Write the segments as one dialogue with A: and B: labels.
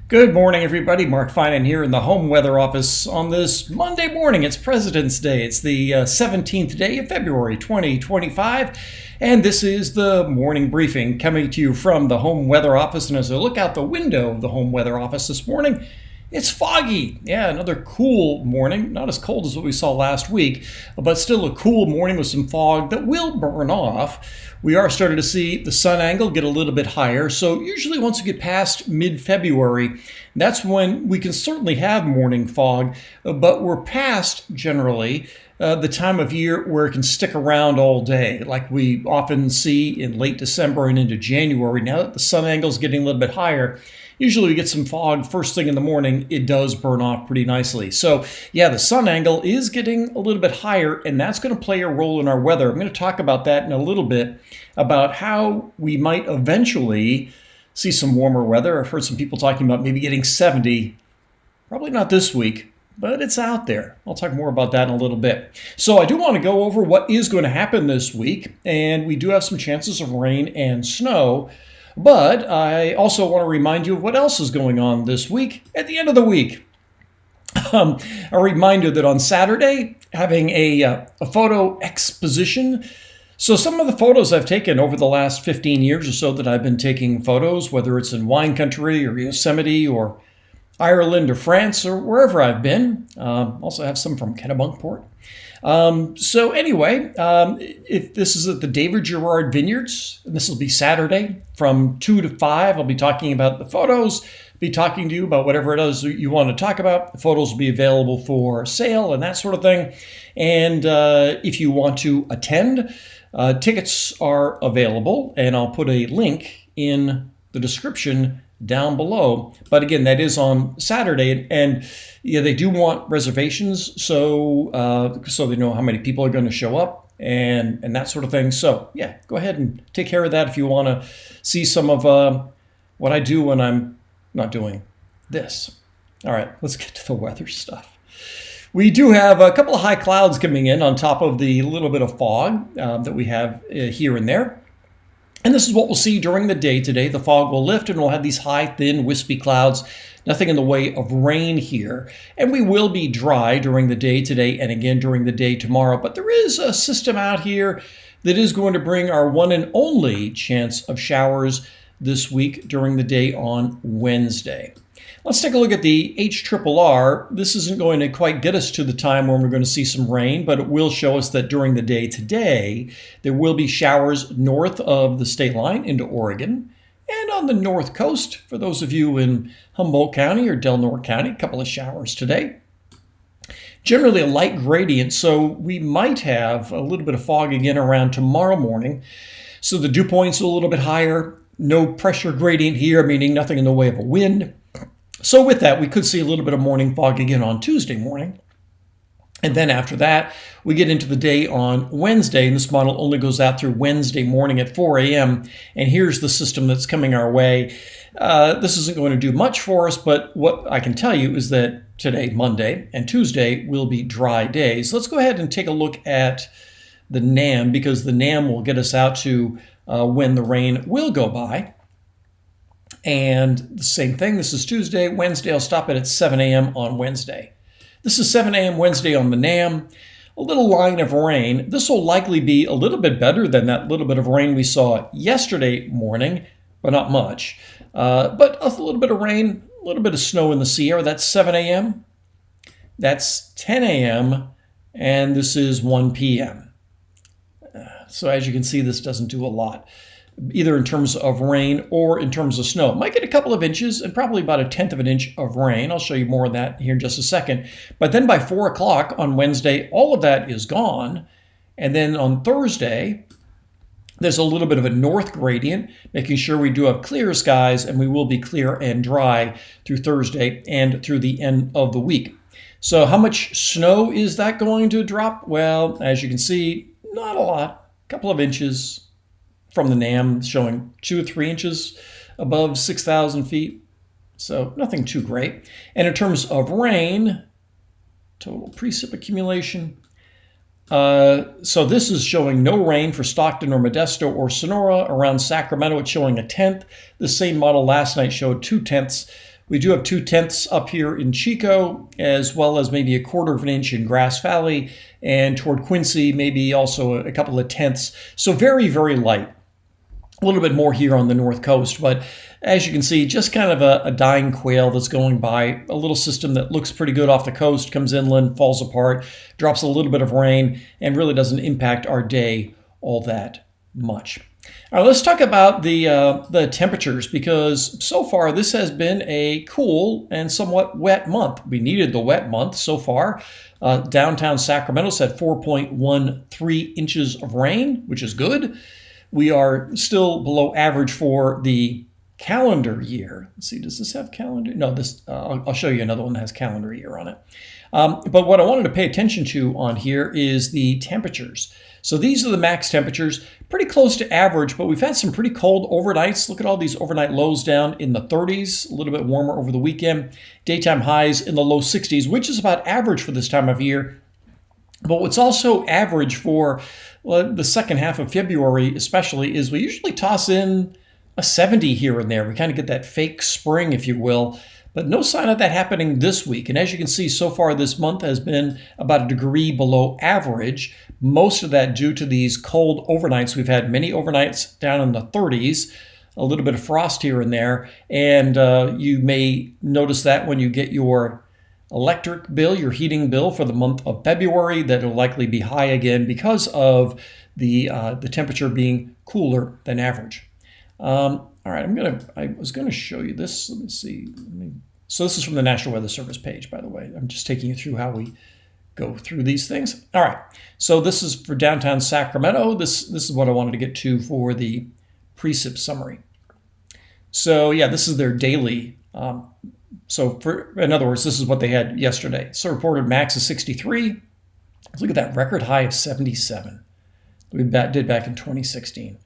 A: Good morning, everybody. Mark Finan here in the home weather office on this Monday morning. It's President's Day. It's the 17th day of February 2025, and this is the morning briefing coming to you from the home weather office. And as I look out the window of the home weather office this morning, it's foggy. Yeah, another cool morning. Not as cold as what we saw last week, but still a cool morning with some fog that will burn off. We are starting to see the sun angle get a little bit higher. So usually once we get past mid-February, that's when we can certainly have morning fog, but we're past generally the time of year where it can stick around all day, like we often see in late December and into January. Now that the sun angle is getting a little bit higher, usually we get some fog first thing in the morning. It does burn off pretty nicely. So yeah, the sun angle is getting a little bit higher, and that's going to play a role in our weather. I'm going to talk about that in a little bit, about how we might eventually see some warmer weather. I've heard some people talking about maybe getting 70. Probably not this week, but it's out there. I'll talk more about that in a little bit. So I do want to go over what is going to happen this week, and we do have some chances of rain and snow. But I also want to remind you of what else is going on this week at the end of the week. A reminder that on Saturday, having a photo exposition. So some of the photos I've taken over the last 15 years or so that I've been taking photos, whether it's in wine country or Yosemite or Ireland or France or wherever I've been. Also have some from Kennebunkport. So anyway, if this is at the David Girard Vineyards, and this will be Saturday from 2 to 5, I'll be talking about the photos, be talking to you about whatever it is you want to talk about. The photos will be available for sale and that sort of thing. And if you want to attend, tickets are available, and I'll put a link in the description down below. But again, that is on Saturday, and yeah, they do want reservations, so they know how many people are going to show up and that sort of thing. So yeah, go ahead and take care of that if you want to see some of what I do when I'm not doing this. All right, let's get to the weather stuff. We do have a couple of high clouds coming in on top of the little bit of fog that we have here and there. And this is what we'll see during the day today. The fog will lift and we'll have these high, thin, wispy clouds. Nothing in the way of rain here. And we will be dry during the day today and again during the day tomorrow. But there is a system out here that is going to bring our one and only chance of showers this week during the day on Wednesday. Let's take a look at the HRRR. This isn't going to quite get us to the time when we're going to see some rain, but it will show us that during the day today, there will be showers north of the state line into Oregon and on the north coast. For those of you in Humboldt County or Del Norte County, a couple of showers today. Generally a light gradient, so we might have a little bit of fog again around tomorrow morning. So the dew point's a little bit higher. No pressure gradient here, meaning nothing in the way of a wind. So with that, we could see a little bit of morning fog again on Tuesday morning. And then after that, we get into the day on Wednesday, and this model only goes out through Wednesday morning at 4 a.m. And here's the system that's coming our way. This isn't going to do much for us, but what I can tell you is that today, Monday, and Tuesday will be dry days. Let's go ahead and take a look at the NAM, because the NAM will get us out to when the rain will go by. And the same thing, this is Tuesday. Wednesday, I'll stop it at 7 a.m. on Wednesday. This is 7 a.m. Wednesday on the NAM. A little line of rain. This will likely be a little bit better than that little bit of rain we saw yesterday morning, but not much. But a little bit of rain, a little bit of snow in the Sierra. That's 7 a.m. That's 10 a.m. And this is 1 p.m. So as you can see, this doesn't do a lot, either in terms of rain or in terms of snow. Might get a couple of inches and probably about 1/10 of an inch of rain. I'll show you more of that here in just a second. But then by 4 o'clock on Wednesday, all of that is gone. And then on Thursday, there's a little bit of a north gradient, making sure we do have clear skies, and we will be clear and dry through Thursday and through the end of the week. So how much snow is that going to drop? Well, as you can see, not a lot, a couple of inches. From the NAM showing 2 or 3 inches above 6,000 feet. So nothing too great. And in terms of rain, total precip accumulation. So this is showing no rain for Stockton or Modesto or Sonora. Around Sacramento, it's showing 1/10. The same model last night showed 2/10 We do have 2/10 up here in Chico, as well as maybe 1/4 of an inch in Grass Valley, and toward Quincy, maybe also a couple of tenths. So very, very light. A little bit more here on the north coast, but as you can see, just kind of a dying quail that's going by. A little system that looks pretty good off the coast, comes inland, falls apart, drops a little bit of rain, and really doesn't impact our day all that much. All right, let's talk about the temperatures, because so far this has been a cool and somewhat wet month. We needed the wet month so far. Downtown Sacramento's had 4.13 inches of rain, which is good. We are still below average for the calendar year. Let's see, does this have calendar? No, this. I'll show you another one that has calendar year on it. But what I wanted to pay attention to on here is the temperatures. So these are the max temperatures, pretty close to average, but we've had some pretty cold overnights. Look at all these overnight lows down in the 30s, a little bit warmer over the weekend. Daytime highs in the low 60s, which is about average for this time of year. But what's also average for the second half of February especially is we usually toss in a 70 here and there. We kind of get that fake spring, if you will, but no sign of that happening this week. And as you can see, so far this month has been about a degree below average. Most of that due to these cold overnights. We've had many overnights down in the 30s, a little bit of frost here and there. And you may notice that when you get your electric bill, your heating bill for the month of February, that will likely be high again because of the temperature being cooler than average. All right, I was gonna show you this. Let me see. So this is from the National Weather Service page, by the way. I'm just taking you through how we go through these things. All right, so this is for downtown Sacramento. This is what I wanted to get to for the precip summary. So yeah, this is their daily. So in other words, this is what they had yesterday. So reported max of 63. Let's look at that record high of 77 we did back in 2016.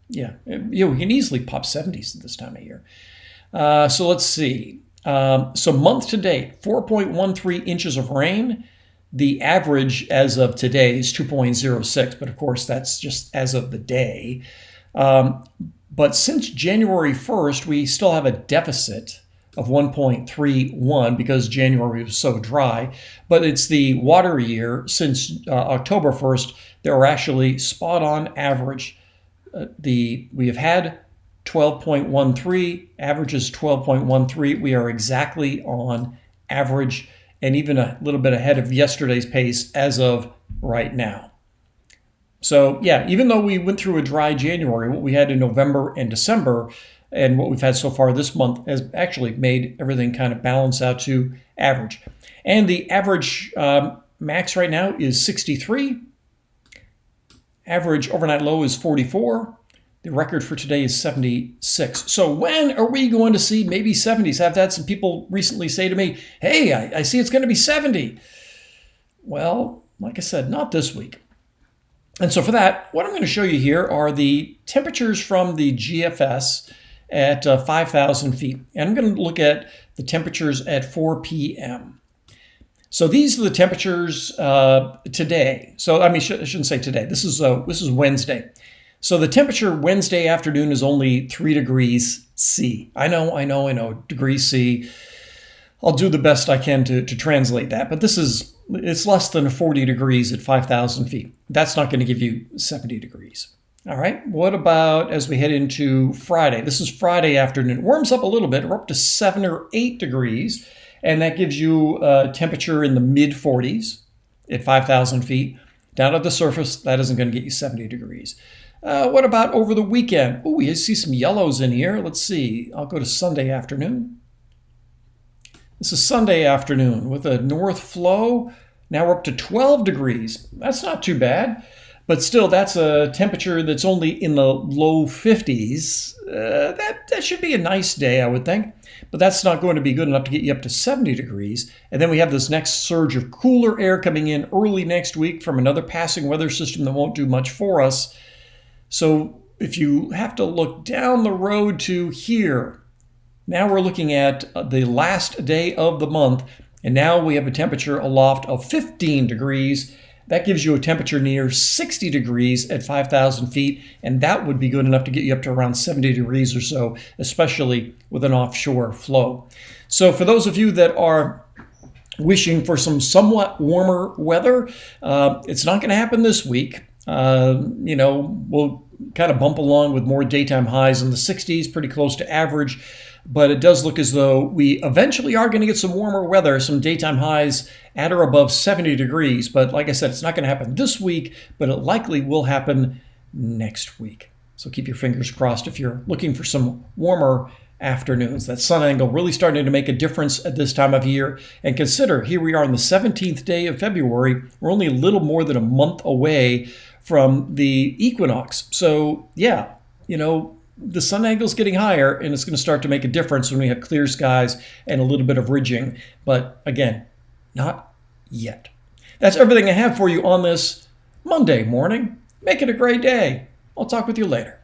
A: Yeah, we can easily pop 70s at this time of year. So let's see. So month to date, 4.13 inches of rain. The average as of today is 2.06, but of course that's just as of the day. But since January 1st, we still have a deficit of 1.31 because January was so dry. But it's the water year since October 1st, they were actually spot on average. We have had 12.13, average is 12.13. We are exactly on average and even a little bit ahead of yesterday's pace as of right now. So yeah, even though we went through a dry January, what we had in November and December and what we've had so far this month has actually made everything kind of balance out to average. And the average max right now is 63. Average overnight low is 44. The record for today is 76. So when are we going to see maybe 70s? I've had some people recently say to me, hey, I see it's going to be 70. Well, like I said, not this week. And so for that, what I'm going to show you here are the temperatures from the GFS at 5,000 feet. And I'm going to look at the temperatures at 4 p.m. So these are the temperatures today. So I shouldn't say today. This is Wednesday. So the temperature Wednesday afternoon is only 3 degrees C. I know, degrees C. I'll do the best I can to translate that, but it's less than 40 degrees at 5,000 feet. That's not going to give you 70 degrees. All right, what about as we head into Friday? This is Friday afternoon. It warms up a little bit. We're up to 7 or 8 degrees, and that gives you a temperature in the mid-40s at 5,000 feet. Down at the surface, that isn't going to get you 70 degrees. What about over the weekend? Oh, we see some yellows in here. Let's see. I'll go to Sunday afternoon. This is Sunday afternoon with a north flow. Now we're up to 12 degrees. That's not too bad, but still that's a temperature that's only in the low 50s. That should be a nice day, I would think, but that's not going to be good enough to get you up to 70 degrees. And then we have this next surge of cooler air coming in early next week from another passing weather system that won't do much for us. So if you have to look down the road to here, now we're looking at the last day of the month, and now we have a temperature aloft of 15 degrees. That gives you a temperature near 60 degrees at 5,000 feet, and that would be good enough to get you up to around 70 degrees or so, especially with an offshore flow. So for those of you that are wishing for some somewhat warmer weather, it's not going to happen this week. We'll kind of bump along with more daytime highs in the 60s, pretty close to average. But it does look as though we eventually are going to get some warmer weather, some daytime highs at or above 70 degrees. But like I said, it's not going to happen this week, but it likely will happen next week. So keep your fingers crossed if you're looking for some warmer afternoons. That sun angle really starting to make a difference at this time of year. And consider, here we are on the 17th day of February. We're only a little more than a month away from the equinox. So yeah, the sun angle is getting higher, and it's going to start to make a difference when we have clear skies and a little bit of ridging. But again, not yet. That's everything I have for you on this Monday morning. Make it a great day. I'll talk with you later.